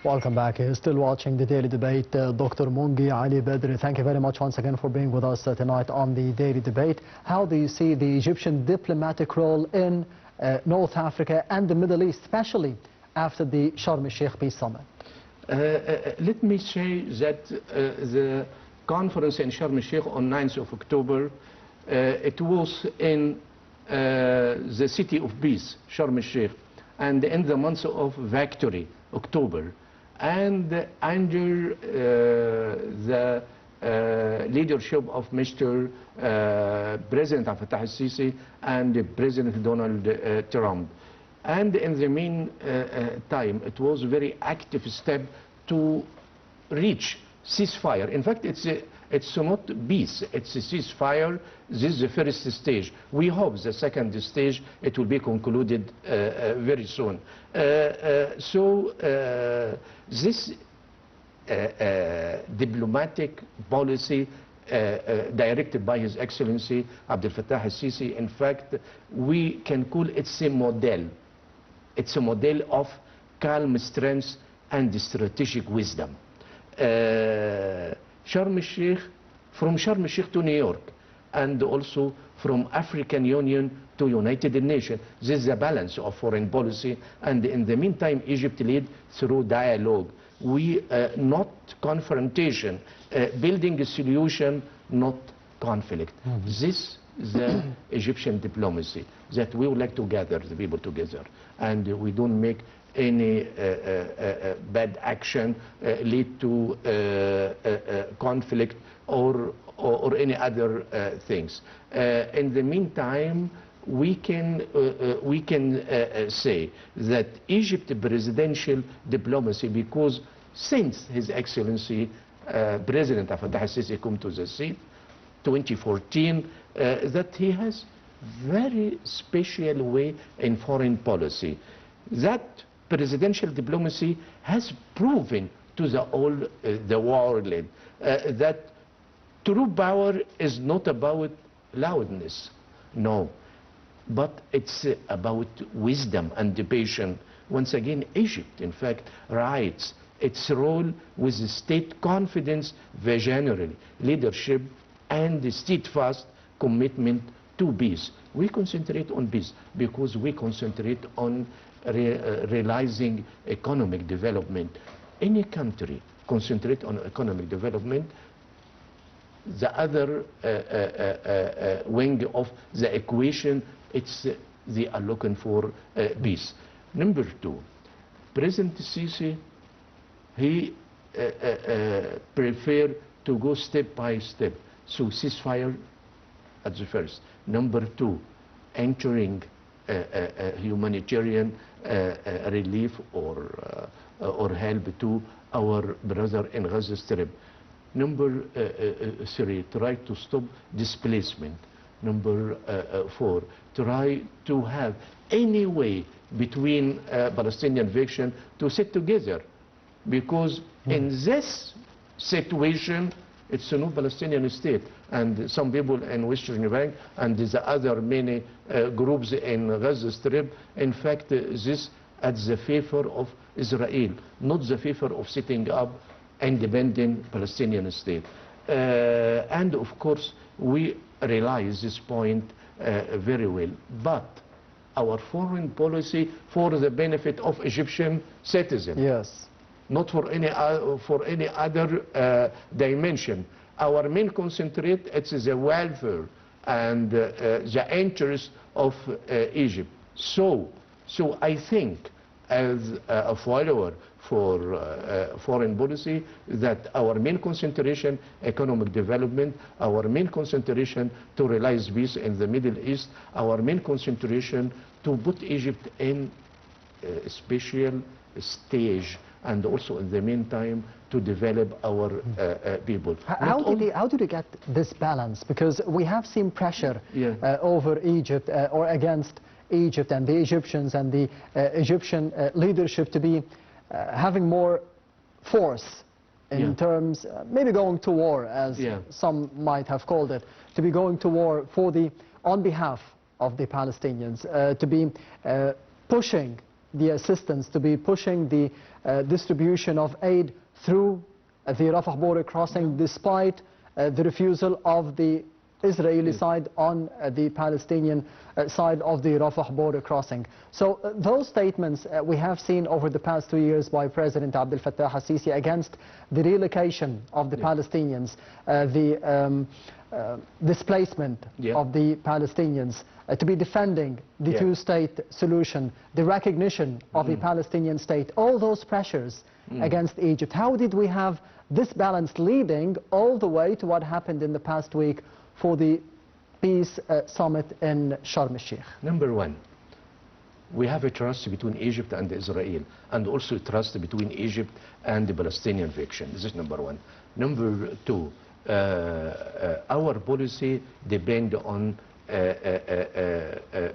Welcome back. You're still watching the Daily Debate. Dr. Mongy, Ali, Badr, thank you very much once again for being with us tonight on the Daily Debate. How do you see the Egyptian diplomatic role in North Africa and the Middle East, especially after the Sharm el-Sheikh Peace Summit? Let me say that the conference in Sharm el-Sheikh on 9th of October, it was in the city of peace, Sharm el-Sheikh, and in the month of victory, October. And under the leadership of Mr. President Fattah el-Sisi and President Donald Trump. And in the meantime, it was a very active step to reach ceasefire. In fact, it's not peace, it's a ceasefire. This is the first stage. We hope the second stage, it will be concluded very soon. This diplomatic policy directed by His Excellency Abdel Fattah el-Sisi, in fact, we can call it a model. It's a model of calm strength and strategic wisdom. Sharm el-Sheikh, from Sharm el-Sheikh to New York, and also from African Union to United Nations. This is the balance of foreign policy, and in the meantime, Egypt lead through dialogue. We not confrontation, building a solution, not conflict. This is the Egyptian diplomacy that we would like to gather the people together, and we don't make any bad action lead to conflict or any other things. In the meantime, we can say that Egypt presidential diplomacy, because since His Excellency President Fattah el-Sisi come to the seat 2014, that he has very special way in foreign policy. That presidential diplomacy has proven to the world that true power is not about loudness, no, but it's about wisdom and patience. Once again, Egypt, in fact, writes its role with state confidence, visionary leadership, and steadfast commitment to peace. We concentrate on peace because we concentrate on realizing economic development. Any country concentrate on economic development, the other wing of the equation, they are looking for peace. Number two, President Sisi, he preferred to go step by step. So ceasefire at the first. Number two, entering humanitarian relief or help to our brother in Gaza Strip. Number three, try to stop displacement. Number four, try to have any way between Palestinian faction to sit together, because in this situation, it's a new Palestinian state, and some people in Western Bank and the other many groups in Gaza Strip, in fact, this at the favor of Israel, not the favor of setting up independent Palestinian state. And of course, we realize this point very well. But our foreign policy for the benefit of Egyptian citizens. Yes. Not for any other dimension. Our main concentrate, it's the welfare and the interest of Egypt. So I think, as a follower for foreign policy, that our main concentration, economic development, our main concentration to realize peace in the Middle East, our main concentration to put Egypt in a special stage, and also in the meantime to develop our people. How did you get this balance? Because we have seen pressure over Egypt or against Egypt and the Egyptians and the Egyptian leadership to be having more force in terms, maybe going to war, as some might have called it, to be going to war on behalf of the Palestinians, to be pushing the assistance, to be pushing the distribution of aid through the Rafah border crossing, despite the refusal of the Israeli side on the Palestinian side of the Rafah border crossing. So those statements we have seen over the past 2 years by President Abdel Fattah al-Sisi against the relocation of the Palestinians, the displacement of the Palestinians, to be defending the two-state solution, the recognition of a Palestinian state, all those pressures against Egypt. How did we have this balance leading all the way to what happened in the past week for the peace summit in Sharm el-Sheikh? Number one, we have a trust between Egypt and Israel, and also trust between Egypt and the Palestinian faction. This is number one. Number two, our policy depends on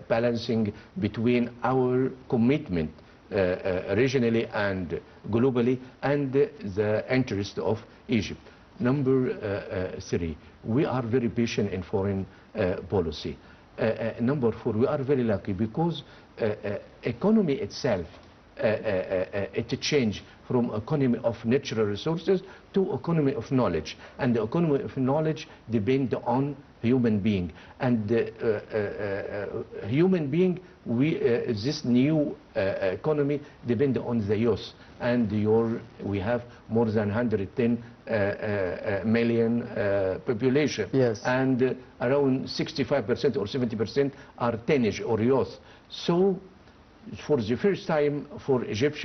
balancing between our commitment regionally and globally and the interest of Egypt. Number three, we are very patient in foreign policy. Number four, we are very lucky because economy itself, it changed from economy of natural resources to economy of knowledge, and the economy of knowledge depends on human being, and human being, this new economy depends on the youth, and we have more than 110 million population, and around 65% or 70% are teenage or youth. So for the first time for Egypt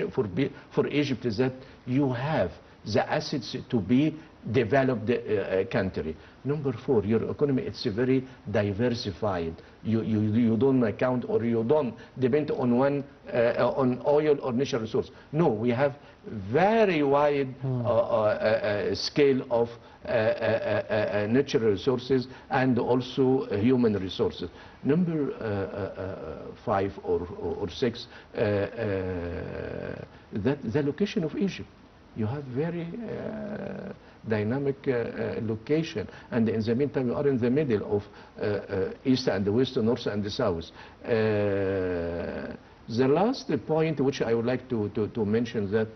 is that you have the assets to be developed country. Number four, your economy, it's very diversified. You don't account or you don't depend on one on oil or natural resource. No, we have very wide scale of natural resources and also human resources. Number five or six, that the location of Egypt. You have very dynamic location, and in the meantime you are in the middle of east and the west, north and the south. The last point which I would like to mention that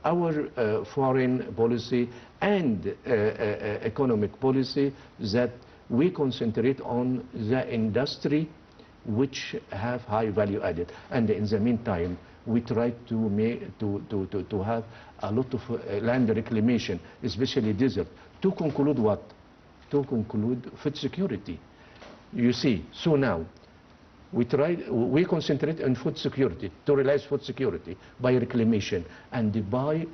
our foreign policy and economic policy, that we concentrate on the industry which have high value added, and in the meantime we try to have a lot of land reclamation, especially desert, to conclude what? To conclude food security. You see, so now we concentrate on food security, to realize food security by reclamation and by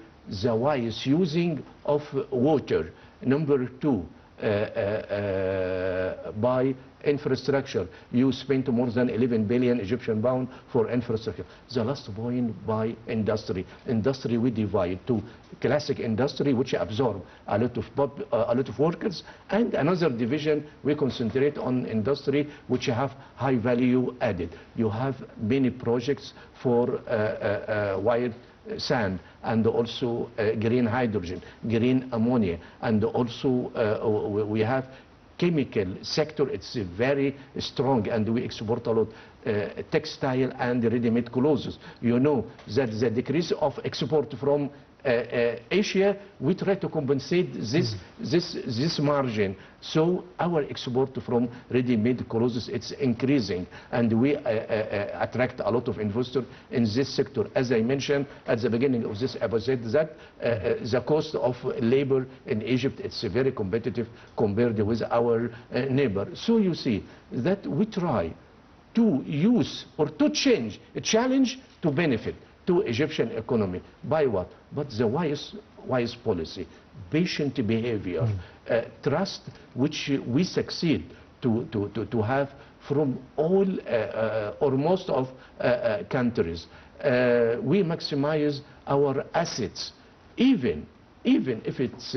the wise using of water. Number two, by infrastructure. You spent more than 11 billion Egyptian pound for infrastructure. The last point, by industry. Industry we divide to classic industry, which absorb a lot of workers, and another division we concentrate on industry which have high value added. You have many projects for white sand, and also green hydrogen, green ammonia, and also we have chemical sector. It's very strong, and we export a lot textile and ready-made clothes. You know that the decrease of export from Asia, we try to compensate this margin. So our export from ready-made clothes, it's increasing, and we attract a lot of investors in this sector. As I mentioned at the beginning of this episode, that the cost of labor in Egypt, it's very competitive compared with our neighbor. So you see that we try to use or to change a challenge to benefit to Egyptian economy. By what? But the wise policy, patient behavior, trust, which we succeed to have from all or most of countries. We maximize our assets, even if it's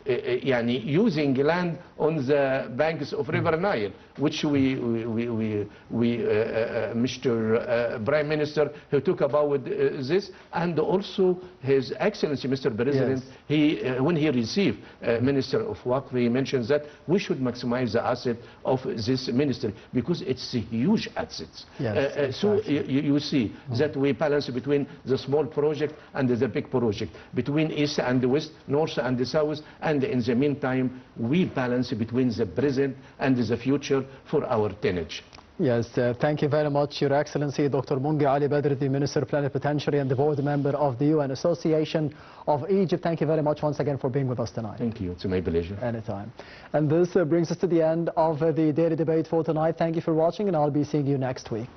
using land on the banks of River Nile, which Mr. Prime Minister, who talked about this, and also His Excellency Mr. President, yes. When he received Minister of Waqf, he mentions that we should maximize the asset of this ministry because it's a huge assets. Yes, exactly. So you see that we balance between the small project and the big project, between East and the West, North and the South, and in the meantime we balance between the present and the future for our tonnage. Yes, thank you very much, Your Excellency, Dr. Mongy Ali Badr, the Minister Plenipotentiary and the board member of the UN Association of Egypt. Thank you very much once again for being with us tonight. Thank you. It's my pleasure. Anytime. And this brings us to the end of the daily debate for tonight. Thank you for watching, and I'll be seeing you next week.